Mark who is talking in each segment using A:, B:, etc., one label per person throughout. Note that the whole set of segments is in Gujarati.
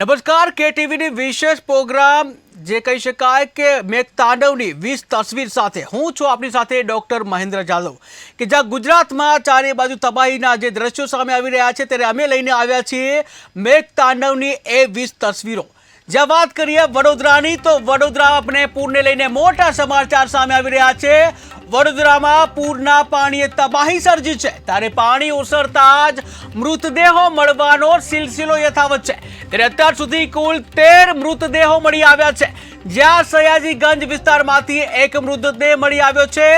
A: નમસ્કાર કેટીવીની વિશેષ પ્રોગ્રામ જે કહી શકાય કે મેઘતાંડવની 20 તસવીર સાથે હું છું આપની સાથે ડોક્ટર મહેન્દ્ર જાદવ કે જ્યાં ગુજરાતમાં ચારે બાજુ તબાહીના જે દ્રશ્યો સામે આવી રહ્યા છે ત્યારે અમે લઈને આવ્યા છીએ મેઘતાંડવની એ 20 તસવીરો। જ્યાં વાત કરીએ વડોદરાની તો વડોદરા આપણે પૂરને લઈને મોટા સમાચાર સામે આવી રહ્યા છે। વડોદરામાં પૂરના પાણીએ તબાહી સર્જી છે ત્યારે પાણી ઓસરતા જ મૃતદેહો મળવાનો સિલસિલો યથાવત છે ત્યારે અત્યાર સુધી કુલ 13 મૃતદેહો મળી આવ્યા છે। જ્યાં સયાજીગંજ વિસ્તારમાંથી એક મૃતદેહ મળી આવ્યો છે,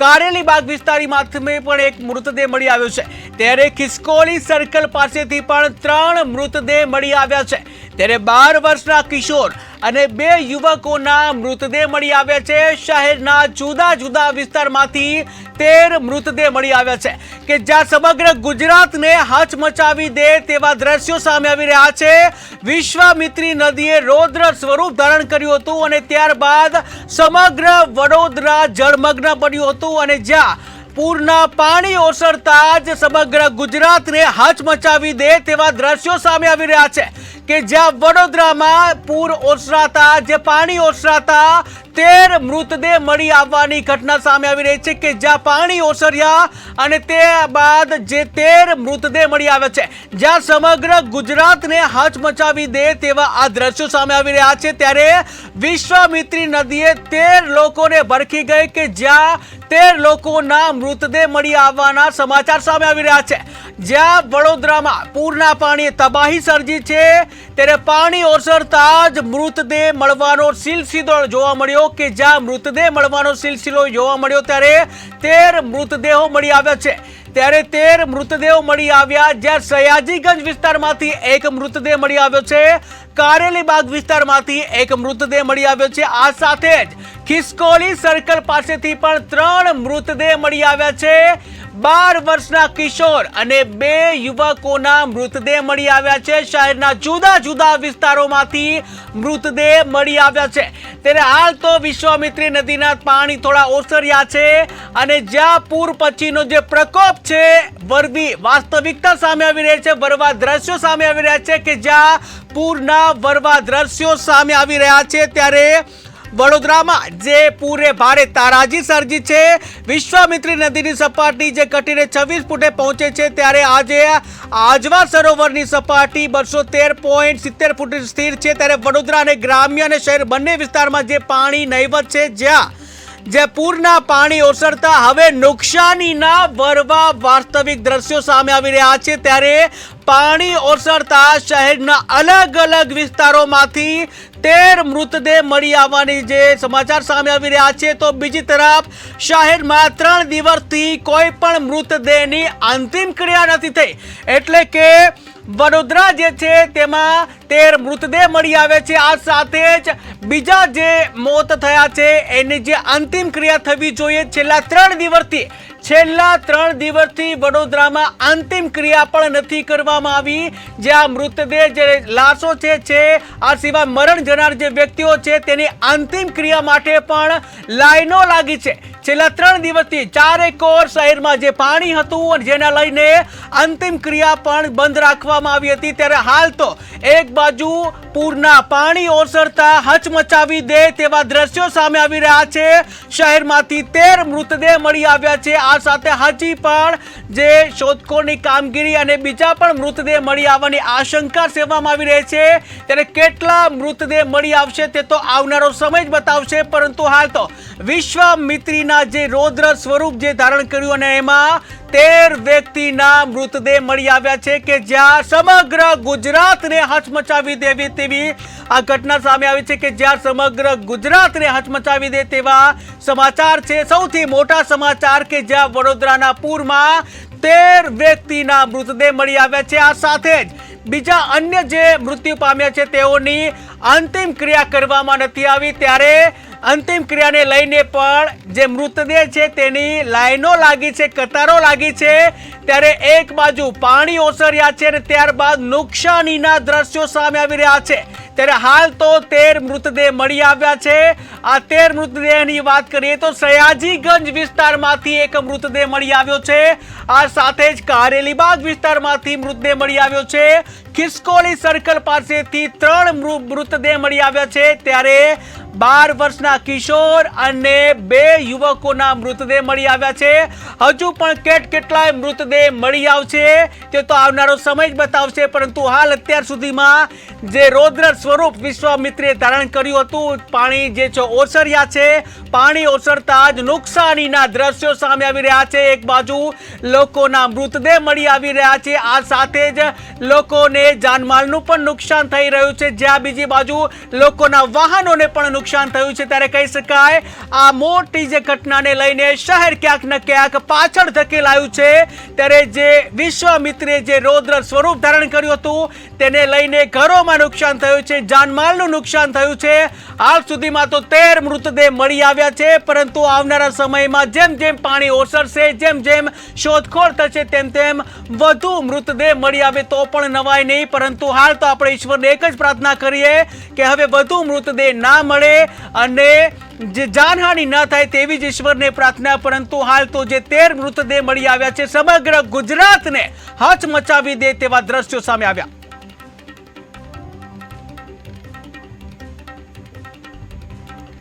A: કારેલીબાગ વિસ્તારમાંથી પણ એક મૃતદેહ મળી આવ્યો છે ત્યારે ખિસકોલી સર્કલ પાસેથી પણ 3 મૃતદેહ મળી આવ્યા છે ત્યારે 12 વર્ષના કિશોર અને 2 યુવકોના મૃતદેહ મળી આવ્યા છે। શહેરના જુદા જુદા વિસ્તારમાંથી 13 મૃતદેહ મળી આવ્યા છે કે જ્યાં સમગ્ર ગુજરાતને હચમચાવી દે તેવા દ્રશ્યો સામે આવી રહ્યા છે। વિશ્વામિત્રી નદીએ રૌદ્ર સ્વરૂપ ધારણ કર્યું હતું અને ત્યારબાદ સમગ્ર વડોદરા જળમગ્ન બન્યું હતું અને જ્યાં પૂરના પાણી ઓસરતા જ સમગ્ર ગુજરાતને હચમચાવી દે તેવા દ્રશ્યો સામે આવી રહ્યા છે કે જ્યાં વડોદરામાં પૂર ઓસરાતા જે પાણી ઓસરાતા 13 મૃતદેહ મળી આવવાની ઘટના સામે આવી રહી છે કે જ્યાં પાણી ઓસર્યા અને તે બાદ જે 13 મૃતદેહ મળી આવ્યા છે જ્યાં સમગ્ર ગુજરાતને હચમચાવી દે તેવા આ દ્રશ્યો સામે આવી રહ્યા છે ત્યારે વિશ્વામિત્રી નદીએ 13 લોકોને ભરખી ગઈ કે જ્યાં 13 લોકોના મૃતદેહ મળી આવવાના સમાચાર સામે આવી રહ્યા છે। જ્યાં વડોદરામાં પૂરના પાણીએ તબાહી સર્જી છે ત્યારે પાણી ઓસરતા જ મૃતદેહ મળવાનો સિલસિલો જોવા મળ્યો કે જ્યાં મૃતદેહ મળવાનો સિલસિલો જોવા મળ્યો ત્યારે 13 મૃતદેહો મળી આવ્યા છે ત્યારે 13 મૃતદેહો મળી આવ્યા। જ્યાં સયાજીગંજ વિસ્તારમાંથી એક મૃતદેહ મળી આવ્યો છે, કારેલીબાગ વિસ્તારમાંથી એક મૃતદેહ મળી આવ્યો છે। આ સાથે જ ખિસકોલી સર્કલ પાસેથી પણ 3 મૃતદેહ મળી આવ્યા છે। 12 વર્ષના કિશોર અને 2 યુવકોના મૃતદેહ મળી આવ્યા છે। શહેરના જુદા જુદા વિસ્તારોમાંથી મૃતદેહ મળી આવ્યા છે ત્યારે હાલ તો વિશ્વામિત્રી નદીના પાણી થોડા ઓસર્યા છે અને જ્યાં પૂર પછીનો જે પ્રકોપ છે વરવી વાસ્તવિકતા સામે આવી રહી છે, વરવા દ્રશ્યો સામે આવી રહ્યા છે કે જ્યાં પૂરના વરવા દ્રશ્યો સામે આવી રહ્યા છે ત્યારે વડોદરામાં જે પૂરે ભારે તારાજી સર્જી છે। વિશ્વામિત્રી નદીની સપાટી જે ઘટીને 26 ફૂટે પહોંચે છે ત્યારે આજે આજવા સરોવરની સપાટી 213.70 ફૂટે સ્થિર છે ત્યારે વડોદરા અને ગ્રામ્ય અને શહેર બંને વિસ્તારમાં જે પાણી નહીવત છે જ્યાં જે પૂરના પાણી ઓસરતા હવે નુકસાનીના વરવા વાસ્તવિક દ્રશ્યો સામે આવી રહ્યા છે ત્યારે પાણી ઓસરતા શહેરના અલગ અલગ વિસ્તારોમાંથી 13 મૃતદેહ મળી આવવાની જે સમાચાર સામે આવી રહ્યા છે તો બીજી તરફ શહેરમાં 3 દિવસથી કોઈ પણ મૃતદેહની અંતિમ ક્રિયા નથી થઈ એટલે કે વડોદરા જે છે તેમાં 13 મૃતદેહ મળી આવે છે। આ સાથે જ બીજા જે મોત થયા છે એની જે અંતિમ ક્રિયા થવી જોઈએ છેલ્લા 3 દિવસથી વડોદરામાં અંતિમ ક્રિયા પણ નથી કરવામાં આવી। જે આ મૃતદેહ જે લાશો છે આ સિવાય મરણ જનાર જે વ્યક્તિઓ છે તેની અંતિમ ક્રિયા માટે પણ લાઈનો લાગી છે। છેલ્લા 3 દિવસથી ચારેકોર શહેરમાં જે પાણી હતું જેના લઈને અંતિમ ક્રિયા પણ બંધ રાખવામાં આવી હતી ત્યારે હાલ તો એક બાજુ પૂરના પાણી ઓસરતા હચમચાવી દે તેવા દ્રશ્યો સામે આવી રહ્યા છે। શહેરમાંથી 13 મૃતદેહ મળી આવ્યા છે। આ સાથે હજી પણ જે શોધખોળની કામગીરી અને બીજા પણ મૃતદેહ મળી આવવાની આશંકા સેવવામાં આવી રહી છે ત્યારે કેટલા મૃતદેહ મળી આવશે તે તો આવનારો સમય જ બતાવશે પરંતુ હાલ તો વિશ્વામિત્રીના જે રૌદ્ર સ્વરૂપ જે ધારણ કર્યું અને એમાં 13 વ્યક્તિના મૃતદેહ મળી આવ્યા છે કે જ્યાં સમગ્ર ગુજરાતને હચમચાવી દેવી તેવી આ ઘટના સામે આવી છે કે જ્યાં સમગ્ર ગુજરાતને હચમચાવી દે તેવા સમાચાર છે। સૌથી મોટા સમાચાર કે જ્યાં વડોદરાના પૂરમાં 13 વ્યક્તિના મૃતદેહ મળી આવ્યા છે। આ સાથે જ બીજા અન્ય જે મૃત્યુ પામ્યા છે તેઓની અંતિમ ક્રિયા કરવામાં નથી આવી ત્યારે અંતિમ ક્રિયાને લઈને પણ જે મૃતદેહ છે તેની લાઈનો લાગી છે, કતારો લાગી છે ત્યારે એક બાજુ પાણી ઓસર્યા છે અને ત્યારબાદ નુકસાનીના દ્રશ્યો સામે આવી રહ્યા છે ત્યારે હાલ તો 13 મૃતદેહ મળી આવ્યા છે। આ 13 મૃતદેહની વાત કરીએ તો સયાજીગંજ વિસ્તારમાંથી એક મૃતદેહ મળી આવ્યો છે। આ સાથે જ કારેલીબાગ વિસ્તારમાંથી મૃતદેહ મળી આવ્યો છે। ખિસકોલી સર્કલ પાસેથી 3 મૃતદેહ મળી આવ્યા છે, ત્યારે 12 વર્ષના કિશોર અને 2 યુવકોના મૃતદેહ મળી આવ્યા છે. હજુ પણ કેટલાય મૃતદેહ મળી આવશે તે તો આવનારો સમય જ બતાવશે, પરંતુ હાલ અત્યાર સુધીમાં જે રૌદ્ર સ્વરૂપ વિશ્વામિત્રે ધારણ કર્યું હતું, પાણી જે છે ઓસર્યા છે, પાણી ઓસરતા જ નુકસાનીના દ્રશ્યો સામે આવી રહ્યા છે. એક બાજુ લોકોના મૃતદેહ મળી આવી રહ્યા છે, આ સાથે જ લોકોને જાનમાલનું પણ નુકસાન થઈ રહ્યું છે, જ્યાં બીજી બાજુ લોકોના વાહનોને પણ નુકસાન થયું છે. ત્યારે કહી શકાય આ મોટી જે ઘટનાને લઈને શહેર ક્યાંક ને ક્યાંક પાછળ ધકેલાયું છે. ત્યારે જે વિશ્વામિત્રે જે રૌદ્ર સ્વરૂપ ધારણ કર્યું હતું તેને લઈને ઘરોમાં નુકસાન થયું છે, જાનમાલનું નુકસાન થયું છે. હાલ સુધીમાં તો 13 મૃતદેહ મળી આવ્યા છે, પરંતુ આવનારા સમયમાં જેમ જેમ પાણી ઓસરશે, જેમ જેમ શોધખોળ થશે, તેમ તેમ વધુ મૃતદેહ મળી આવે તો પણ નવાય નહીં. પરંતુ હાલ તો આપણે ઈશ્વરને એક જ પ્રાર્થના કરીએ કે હવે વધુ મૃતદેહ ના મળે અને જે જાનહાનિ ન થાય તેવી જ ઈશ્વરને પ્રાર્થના. પરંતુ હાલ તો જે 13 મૃતદેહ મળી આવ્યા છે, સમગ્ર ગુજરાતને હચમચાવી દે તેવા દ્રશ્યો સામે આવ્યા.